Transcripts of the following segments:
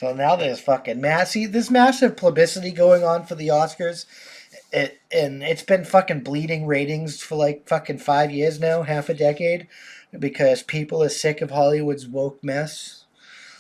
So now there's fucking this massive publicity going on for the Oscars. And it's been fucking bleeding ratings for like fucking 5 years now, half a decade, because people are sick of Hollywood's woke mess.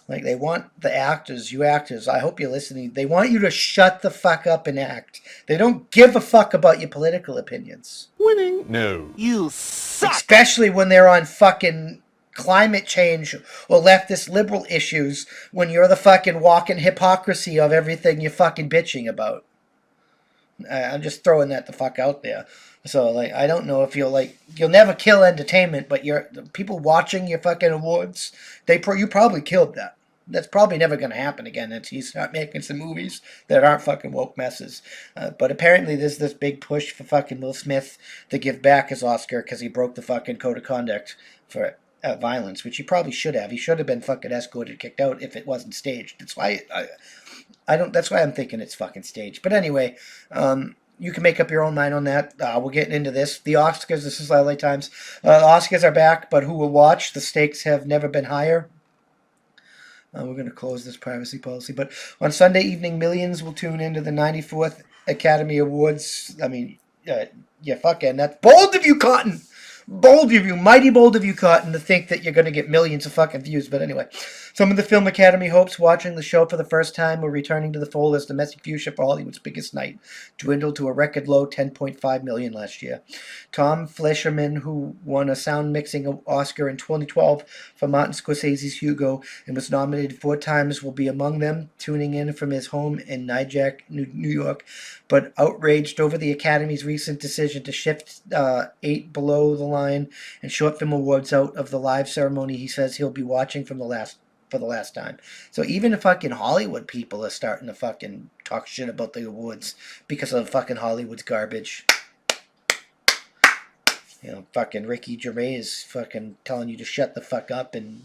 Like they want the actors, you actors, I hope you're listening. They want you to shut the fuck up and act. They don't give a fuck about your political opinions. Winning? No. You suck! Especially when they're on fucking climate change or leftist liberal issues when you're the fucking walking hypocrisy of everything you're fucking bitching about. I'm just throwing that the fuck out there. So, like, I don't know if you'll never kill entertainment, but the people watching your fucking awards, you probably killed that. That's probably never going to happen again until you start making some movies that aren't fucking woke messes. But apparently there's this big push for fucking Will Smith to give back his Oscar because he broke the fucking code of conduct for violence, which he probably should have. He should have been fucking escorted, kicked out if it wasn't staged. That's why That's why I'm thinking it's fucking staged. But anyway, you can make up your own mind on that. We're getting into this. The Oscars. This is LA Times. The Oscars are back, but who will watch? The stakes have never been higher. We're going to close this privacy policy. But on Sunday evening, millions will tune into the 94th Academy Awards. I mean, yeah, fucking, that's bold of you, Cotton. Bold of you, mighty bold of you, Cotton, to think that you're going to get millions of fucking views. But anyway, some of the Film Academy hopes watching the show for the first time were returning to the fold as domestic viewership for Hollywood's biggest night dwindled to a record low 10.5 million last year. Tom Fleischerman, who won a sound mixing Oscar in 2012 for Martin Scorsese's Hugo and was nominated 4 times, will be among them, tuning in from his home in Nyack, New York, but outraged over the Academy's recent decision to shift 8 below the line and short film awards out of the live ceremony. He says he'll be watching for the last time. So even the fucking Hollywood people are starting to fucking talk shit about the awards because of fucking Hollywood's garbage. You know, fucking Ricky Gervais fucking telling you to shut the fuck up and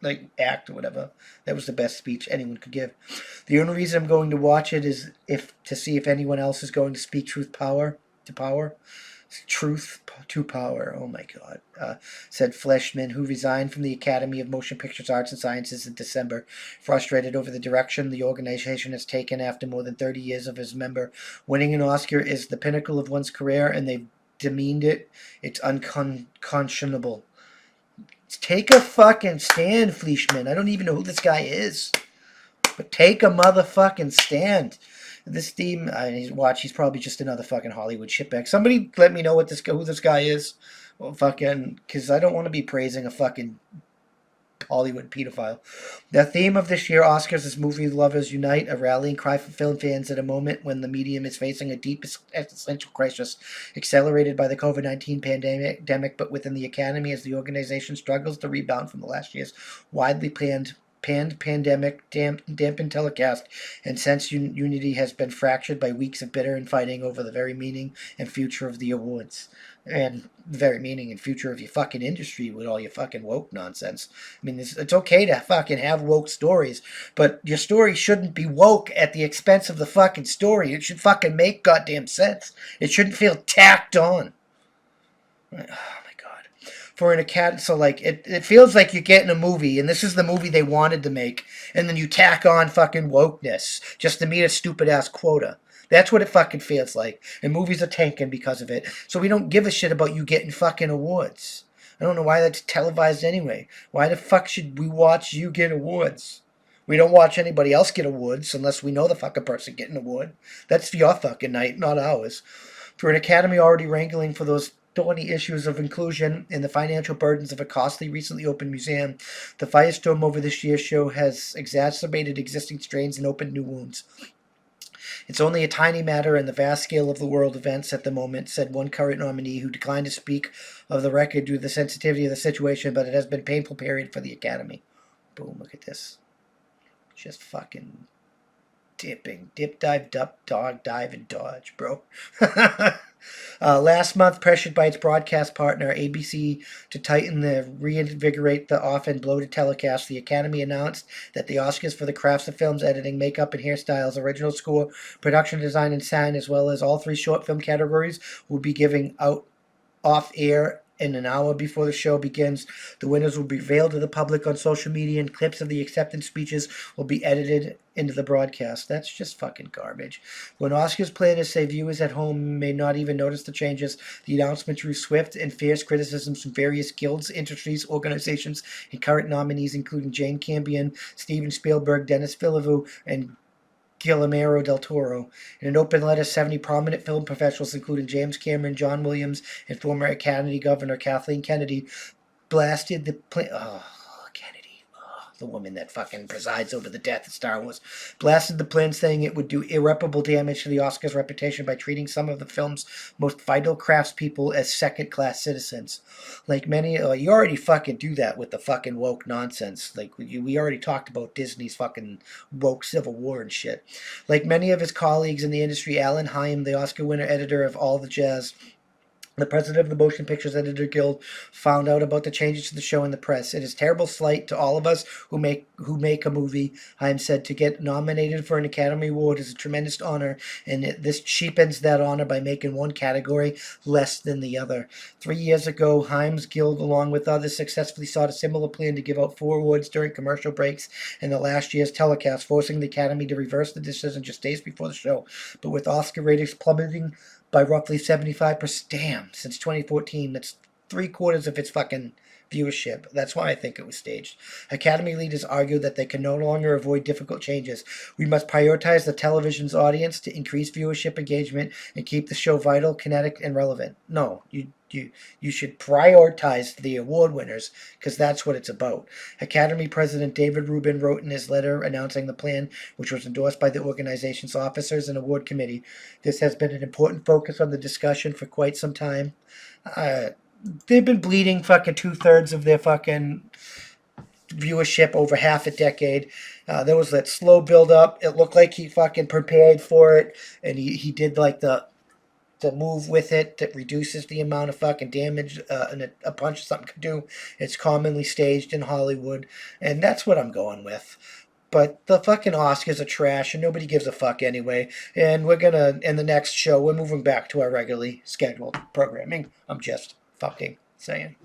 like act or whatever. That was the best speech anyone could give. The only reason I'm going to watch it is to see if anyone else is going to speak truth to power. Truth to power. Oh my God, said Fleischman, who resigned from the Academy of Motion Pictures Arts and Sciences in December, frustrated over the direction the organization has taken after more than 30 years of his member. Winning an Oscar is the pinnacle of one's career, and they've demeaned it. It's unconscionable. Take a fucking stand, Fleischman. I don't even know who this guy is, but take a motherfucking stand. This team, he's probably just another fucking Hollywood shitbag. Somebody let me know who this guy is. Well, fucking, because I don't want to be praising a fucking Hollywood pedophile. The theme of this year Oscars is Movie Lovers Unite, a rallying cry for film fans at a moment when the medium is facing a deep existential crisis, accelerated by the COVID-19 pandemic, but within the Academy as the organization struggles to rebound from the last year's widely pandemic dampened telecast, and sense unity has been fractured by weeks of bitter infighting over the very meaning and future of the awards. And the very meaning and future of your fucking industry with all your fucking woke nonsense. I mean, it's okay to fucking have woke stories, but your story shouldn't be woke at the expense of the fucking story. It should fucking make goddamn sense. It shouldn't feel tacked on. Oh my God. For an Academy, so like, it feels like you're getting a movie, and this is the movie they wanted to make, and then you tack on fucking wokeness just to meet a stupid-ass quota. That's what it fucking feels like. And movies are tanking because of it. So we don't give a shit about you getting fucking awards. I don't know why that's televised anyway. Why the fuck should we watch you get awards? We don't watch anybody else get awards unless we know the fucking person getting an award. That's your fucking night, not ours. For an Academy already wrangling for those 20 issues of inclusion and the financial burdens of a costly, recently opened museum, the firestorm over this year's show has exacerbated existing strains and opened new wounds. It's only a tiny matter in the vast scale of the world events at the moment, said one current nominee who declined to speak of the record due to the sensitivity of the situation, but it has been a painful period for the Academy. Boom, look at this. Just fucking dipping. Dip, dive, duck, dog, dive, and dodge, bro. Last month, pressured by its broadcast partner, ABC, to reinvigorate the often bloated telecast, the Academy announced that the Oscars for the crafts of films, editing, makeup, and hairstyles, original score, production design, and sound, as well as all 3 short film categories, will be giving out off-air in an hour before the show begins. The winners will be revealed to the public on social media, and clips of the acceptance speeches will be edited into the broadcast. That's just fucking garbage. When Oscars planners say viewers at home may not even notice the changes, the announcement drew swift and fierce criticisms from various guilds, industries, organizations, and current nominees, including Jane Campion, Steven Spielberg, Denis Villeneuve, and Guillermo del Toro. In an open letter, 70 prominent film professionals, including James Cameron, John Williams, and former Academy Governor Kathleen Kennedy, blasted the plan. Oh, Kennedy. Oh, the woman that fucking presides over the death of Star Wars. Blasted the plan, saying it would do irreparable damage to the Oscars' reputation by treating some of the film's most vital craftspeople as second-class citizens. Like many, you already fucking do that with the fucking woke nonsense. Like, we already talked about Disney's fucking woke Civil War and shit. Like many of his colleagues in the industry, Alan Hyam, the Oscar winner editor of All the Jazz, the president of the Motion Pictures Editor Guild, found out about the changes to the show in the press. It is terrible slight to all of us who make a movie, Haim said. To get nominated for an Academy Award is a tremendous honor, and this cheapens that honor by making one category less than the other. 3 years ago, Haim's Guild, along with others, successfully sought a similar plan to give out 4 awards during commercial breaks in the last year's telecast, forcing the Academy to reverse the decision just days before the show. But with Oscar ratings plummeting by roughly 75%. Damn, since 2014, that's 3/4 of its fucking viewership. That's why I think it was staged. Academy leaders argue that they can no longer avoid difficult changes. We must prioritize the television's audience to increase viewership engagement and keep the show vital, kinetic, and relevant. No, you should prioritize the award winners, because that's what it's about. Academy President David Rubin wrote in his letter announcing the plan, which was endorsed by the organization's officers and award committee. This has been an important focus on the discussion for quite some time. They've been bleeding fucking 2/3 of their fucking viewership over half a decade. There was that slow build up. It looked like he fucking prepared for it, and he did like the move with it that reduces the amount of fucking damage a punch or something could do. It's commonly staged in Hollywood, and that's what I'm going with. But the fucking Oscars are trash, and nobody gives a fuck anyway. And we're gonna, in the next show, we're moving back to our regularly scheduled programming. I'm just fucking saying.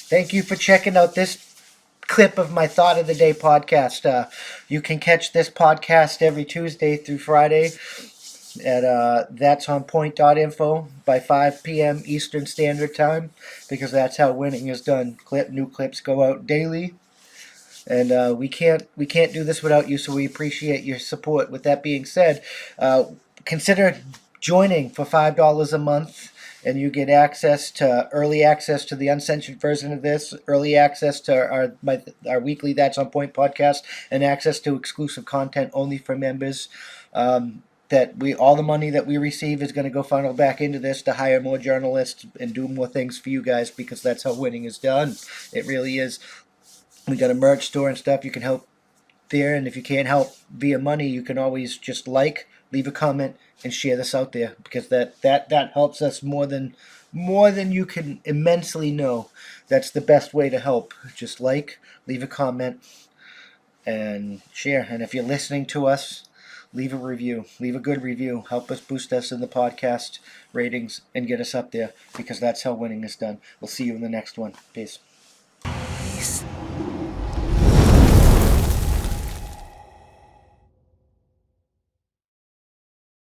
Thank you for checking out this clip of my Thought of the Day podcast. You can catch this podcast every Tuesday through Friday at that'sonpoint.info by 5 p.m. Eastern Standard Time, because that's how winning is done. New clips go out daily, and we can't do this without you, so we appreciate your support. With that being said, consider joining for $5 a month, and you get early access to the uncensored version of this, early access to our weekly That's On Point podcast, and access to exclusive content only for members. All the money that we receive is going to go funnel back into this to hire more journalists and do more things for you guys, because that's how winning is done. It really is. We got a merch store and stuff. You can help there, and if you can't help via money, you can always just leave a comment, and share this out there, because that helps us more than you can immensely know. That's the best way to help. Just leave a comment, and share. And if you're listening to us, leave a review. Leave a good review. Help us boost us in the podcast ratings and get us up there, because that's how winning is done. We'll see you in the next one. Peace.